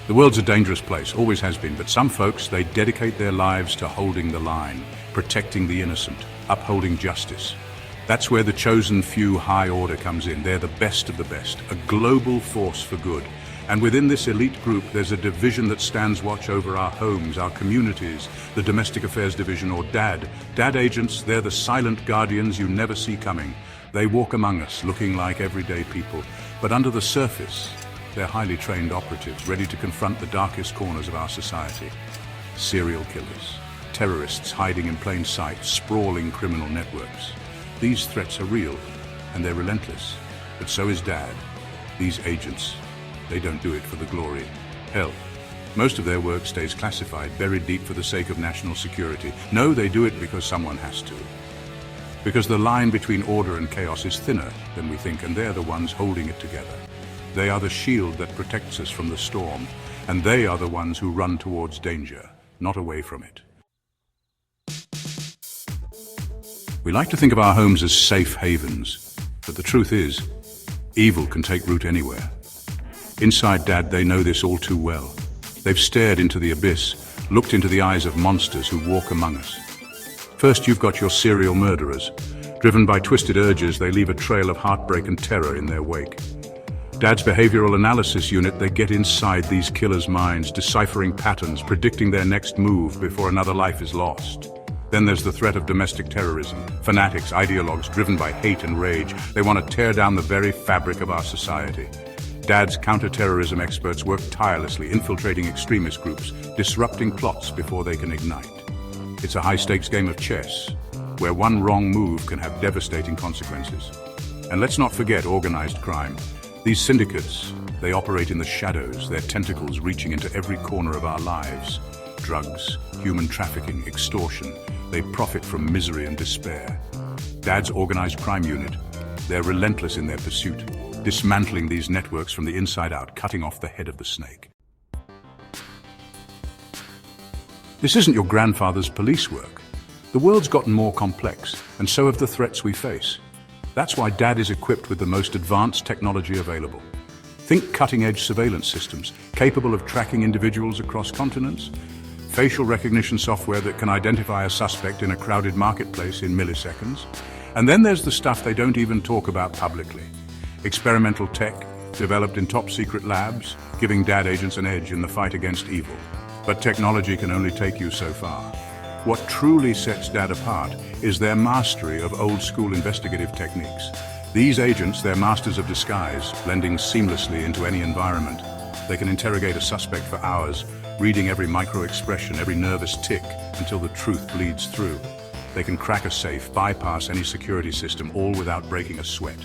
The world's a dangerous place, always has been, but some folks, they dedicate their lives to holding the line, protecting the innocent, upholding justice. That's where the chosen few high order comes in. They're the best of the best, a global force for good. And within this elite group, there's a division that stands watch over our homes, our communities, the Domestic Affairs Division, or DAD. DAD agents, they're the silent guardians you never see coming. They walk among us, looking like everyday people, but under the surface, they're highly trained operatives, ready to confront the darkest corners of our society. Serial killers, terrorists hiding in plain sight, sprawling criminal networks. These threats are real, and they're relentless. But so is DAD. These agents, they don't do it for the glory. Hell, most of their work stays classified, buried deep for the sake of national security. No, they do it because someone has to. Because the line between order and chaos is thinner than we think, and they're the ones holding it together. They are the shield that protects us from the storm, and they are the ones who run towards danger, not away from it. We like to think of our homes as safe havens, but the truth is, evil can take root anywhere. Inside DAD, they know this all too well. They've stared into the abyss, looked into the eyes of monsters who walk among us. First, you've got your serial murderers. Driven by twisted urges, they leave a trail of heartbreak and terror in their wake. DAD's behavioral analysis unit, they get inside these killers' minds, deciphering patterns, predicting their next move before another life is lost. Then there's the threat of domestic terrorism. Fanatics, ideologues driven by hate and rage. They want to tear down the very fabric of our society. DAD's counter-terrorism experts work tirelessly, infiltrating extremist groups, disrupting plots before they can ignite. It's a high-stakes game of chess, where one wrong move can have devastating consequences. And let's not forget organized crime. These syndicates, they operate in the shadows, their tentacles reaching into every corner of our lives. Drugs, human trafficking, extortion, they profit from misery and despair. DAD's organized crime unit, they're relentless in their pursuit, dismantling these networks from the inside out, cutting off the head of the snake. This isn't your grandfather's police work. The world's gotten more complex, and so have the threats we face. That's why DAD is equipped with the most advanced technology available. Think cutting-edge surveillance systems, capable of tracking individuals across continents, facial recognition software that can identify a suspect in a crowded marketplace in milliseconds. And then there's the stuff they don't even talk about publicly. Experimental tech, developed in top-secret labs, giving DAD agents an edge in the fight against evil. But technology can only take you so far. What truly sets DAD apart is their mastery of old-school investigative techniques. These agents, they're masters of disguise, blending seamlessly into any environment. They can interrogate a suspect for hours, reading every micro-expression, every nervous tick, until the truth bleeds through. They can crack a safe, bypass any security system, all without breaking a sweat.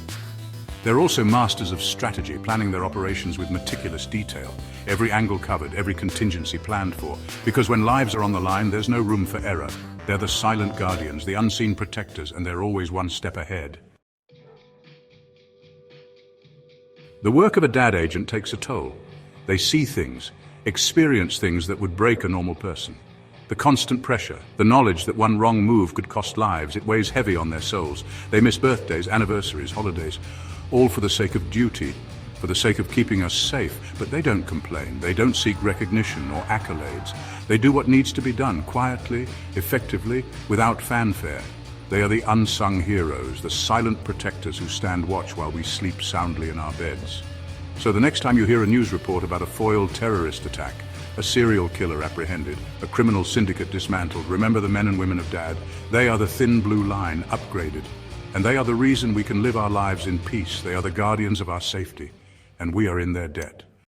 They're also masters of strategy, planning their operations with meticulous detail. Every angle covered, every contingency planned for. Because when lives are on the line, there's no room for error. They're the silent guardians, the unseen protectors, and they're always one step ahead. The work of a DAD agent takes a toll. They see things, experience things that would break a normal person. The constant pressure, the knowledge that one wrong move could cost lives, it weighs heavy on their souls. They miss birthdays, anniversaries, holidays, all for the sake of duty, for the sake of keeping us safe. But they don't complain. They don't seek recognition or accolades. They do what needs to be done, quietly, effectively, without fanfare. They are the unsung heroes, the silent protectors who stand watch while we sleep soundly in our beds. So the next time you hear a news report about a foiled terrorist attack, a serial killer apprehended, a criminal syndicate dismantled, remember the men and women of DAD. They are the thin blue line, upgraded. And they are the reason we can live our lives in peace. They are the guardians of our safety, and we are in their debt.